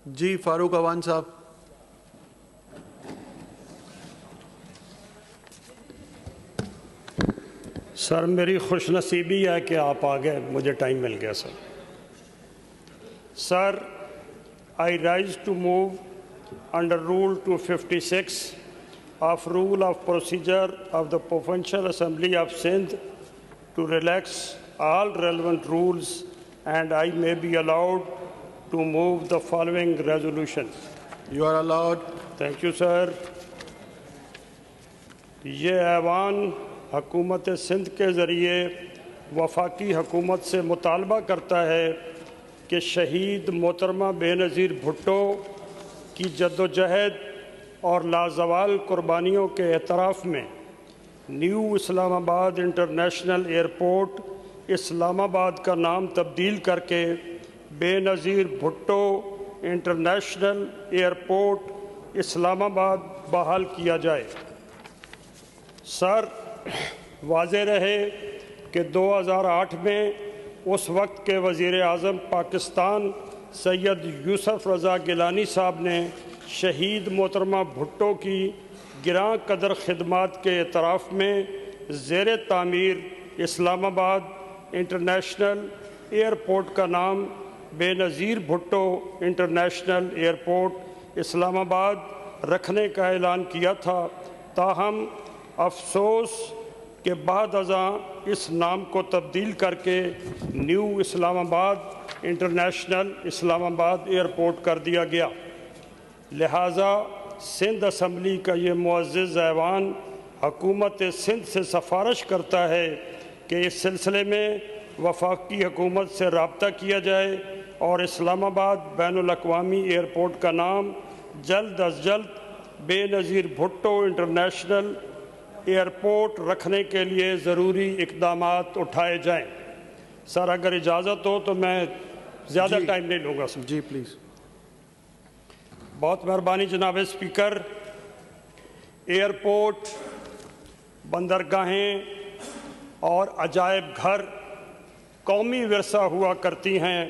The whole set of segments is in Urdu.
جی فاروق اوان صاحب. سر میری خوش نصیبی ہے کہ آپ آ گئے, مجھے ٹائم مل گیا سر. سر, I rise to move under Rule 256 of Rule of Procedure of the Provincial Assembly of Sindh to relax all relevant rules, and I may be allowed to move the following resolution. You are allowed. Thank you, sir. یہ ایوان حکومت سندھ کے ذریعے وفاقی حکومت سے مطالبہ کرتا ہے کہ شہید محترمہ بے نظیر بھٹو کی جد و جہد اور لازوال قربانیوں کے اعتراف میں نیو اسلام آباد انٹرنیشنل ایئرپورٹ اسلام آباد کا نام تبدیل کر کے بے نظیر بھٹو انٹرنیشنل ایئرپورٹ اسلام آباد بحال کیا جائے. سر, واضح رہے کہ 2008 میں اس وقت کے وزیر اعظم پاکستان سید یوسف رضا گیلانی صاحب نے شہید محترمہ بھٹو کی گراں قدر خدمات کے اعتراف میں زیر تعمیر اسلام آباد انٹرنیشنل ایئرپورٹ کا نام بے نظیر بھٹو انٹرنیشنل ایئرپورٹ اسلام آباد رکھنے کا اعلان کیا تھا. تاہم افسوس کہ بعد ازاں اس نام کو تبدیل کر کے نیو اسلام آباد انٹرنیشنل اسلام آباد ایئرپورٹ کر دیا گیا. لہٰذا سندھ اسمبلی کا یہ معزز ایوان حکومت سندھ سے سفارش کرتا ہے کہ اس سلسلے میں وفاقی حکومت سے رابطہ کیا جائے اور اسلام آباد بین الاقوامی ایئرپورٹ کا نام جلد از جلد بے نظیر بھٹو انٹرنیشنل ایئرپورٹ رکھنے کے لیے ضروری اقدامات اٹھائے جائیں. سر, اگر اجازت ہو تو میں زیادہ ٹائم نہیں لوں گا سر. جی پلیز. بہت مہربانی جناب اسپیکر. ایئرپورٹ, بندرگاہیں اور عجائب گھر قومی ورثہ ہوا کرتی ہیں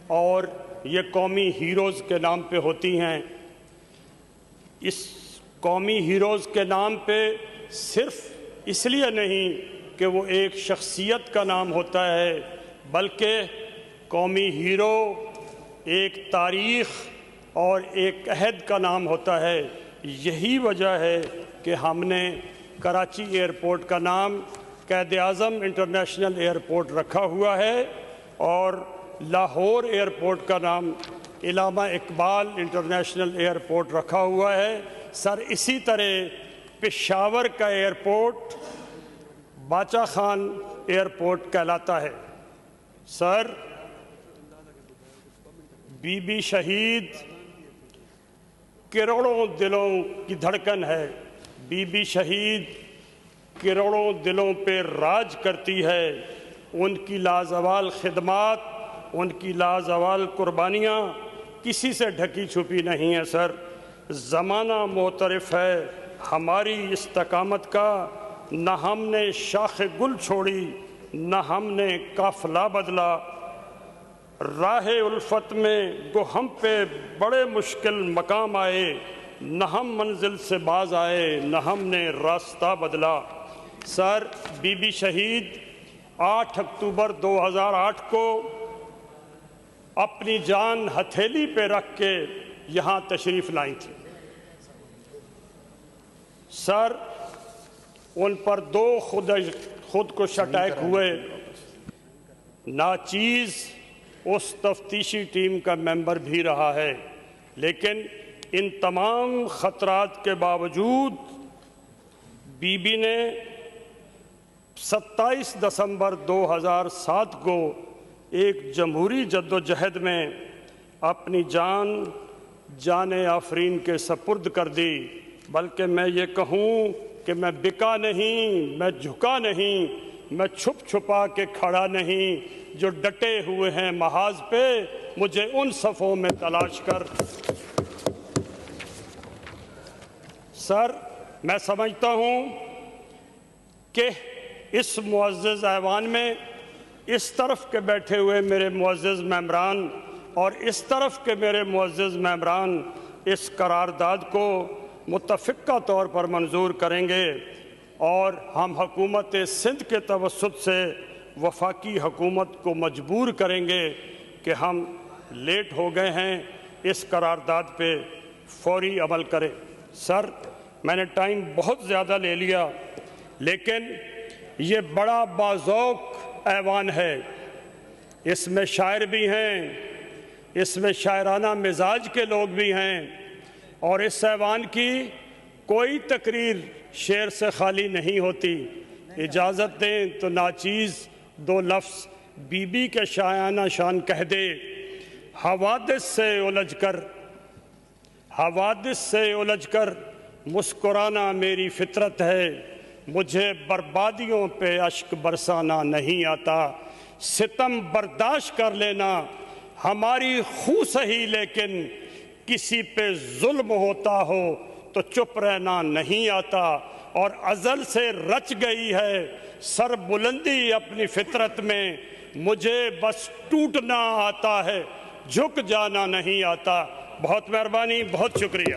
اور یہ قومی ہیروز کے نام پہ ہوتی ہیں. اس قومی ہیروز کے نام پہ صرف اس لیے نہیں کہ وہ ایک شخصیت کا نام ہوتا ہے, بلکہ قومی ہیرو ایک تاریخ اور ایک عہد کا نام ہوتا ہے. یہی وجہ ہے کہ ہم نے کراچی ایئرپورٹ کا نام قائد اعظم انٹرنیشنل ایئرپورٹ رکھا ہوا ہے اور لاہور ایئرپورٹ کا نام علامہ اقبال انٹرنیشنل ایئرپورٹ رکھا ہوا ہے. سر, اسی طرح پشاور کا ایئرپورٹ باچا خان ایئرپورٹ کہلاتا ہے. سر, بی بی شہید کروڑوں دلوں کی دھڑکن ہے. بی بی شہید کروڑوں دلوں پہ راج کرتی ہے. ان کی لازوال خدمات, ان کی لازوال قربانیاں کسی سے ڈھکی چھپی نہیں ہیں. سر, زمانہ معترف ہے ہماری استقامت کا. نہ ہم نے شاخ گل چھوڑی, نہ ہم نے قافلہ بدلا. راہ الفت میں گو ہم پہ بڑے مشکل مقام آئے, نہ ہم منزل سے باز آئے, نہ ہم نے راستہ بدلا. سر, بی بی شہید 8 اکتوبر 2008 کو اپنی جان ہتھیلی پہ رکھ کے یہاں تشریف لائی تھی. سر, ان پر 2 خودکش اٹیک ہوئے. ناچیز اس تفتیشی ٹیم کا ممبر بھی رہا ہے, لیکن ان تمام خطرات کے باوجود بی بی نے 27 دسمبر 2007 کو ایک جمہوری جد و جہد میں اپنی جان آفرین کے سپرد کر دی. بلکہ میں یہ کہوں کہ میں بکا نہیں, میں جھکا نہیں, میں چھپ چھپا کے کھڑا نہیں. جو ڈٹے ہوئے ہیں محاذ پہ, مجھے ان صفوں میں تلاش کر. سر, میں سمجھتا ہوں کہ اس معزز ایوان میں اس طرف کے بیٹھے ہوئے میرے معزز ممبران اور اس طرف کے میرے معزز ممبران اس قرارداد کو متفقہ طور پر منظور کریں گے اور ہم حکومت سندھ کے توسط سے وفاقی حکومت کو مجبور کریں گے کہ ہم لیٹ ہو گئے ہیں، اس قرارداد پہ فوری عمل کریں۔ سر، میں نے ٹائم بہت زیادہ لے لیا، لیکن یہ بڑا باذوق ایوان ہے، اس میں شاعر بھی ہیں، اس میں شاعرانہ مزاج کے لوگ بھی ہیں، اور اس ایوان کی کوئی تقریر شعر سے خالی نہیں ہوتی۔ اجازت دیں تو ناچیز دو لفظ بی بی کے شایانہ شان کہہ دے۔ حوادث سے الجھ کر مسکرانا میری فطرت ہے، مجھے بربادیوں پہ اشک برسانا نہیں آتا۔ ستم برداشت کر لینا ہماری خو سہی، لیکن کسی پہ ظلم ہوتا ہو تو چپ رہنا نہیں آتا۔ اور ازل سے رچ گئی ہے سر بلندی اپنی فطرت میں، مجھے بس ٹوٹنا آتا ہے، جھک جانا نہیں آتا۔ بہت مہربانی، بہت شکریہ۔